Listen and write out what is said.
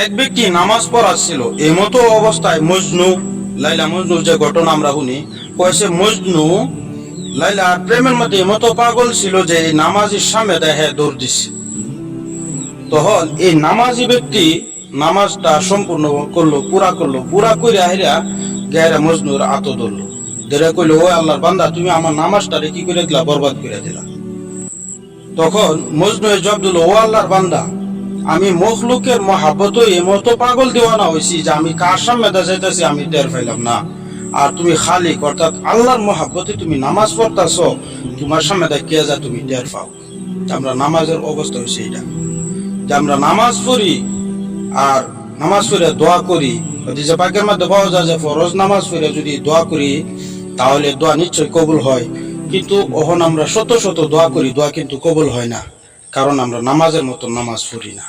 এক ব্যক্তি নামাজ পড়াচ্ছিল, এমতো অবস্থায় মজনু, লাইলা মজনু যে ঘটনা আমরা শুনি, কয়েছে মজনু লাইলা প্রেমের মধ্যে এমতো পাগল ছিল যে এই নামাজির সামনে দেখে দৌড় দিচ্ছে। তখন এই নামাজি ব্যক্তি নামাজটা সম্পূর্ণ করলো, পুরা করে আহিরা গেরা মজনুর আত ধরলো, ধরে কইলো, ও আল্লাহর বান্দা, তুমি আমার নামাজটারে কি করে দিলা, বরবাদ করে দিলা। তখন মজনু জবাব দিল, ও আল্লাহর বান্দা, আমি মখলুকের মহাব্বত এমতো পাগল দেওয়ানা হয়েছি যে আমি কার সামনে যাইতেছি আমি টের পাইলাম না। আর তুমি খালিক অর্থাৎ আল্লাহর মহাব্বতে তুমি নামাজ পড়তাছ, তোমার সামনে কে যা তুমি টের পাও। আমরা নামাজের অবস্থা হয়েছে এটা, যে আমরা নামাজ পড়ি আর নামাজ পড়ে দোয়া করি। যে পাকের মধ্যে পাওয়া যায় যে ফরজ নামাজ পড়ে যদি দোয়া করি তাহলে দোয়া নিশ্চয়ই কবুল হয়, কিন্তু ওখানে আমরা শত শত দোয়া করি, দোয়া কিন্তু কবুল হয় না, কারণ আমরা নামাজের মতো নামাজ পড়ি না।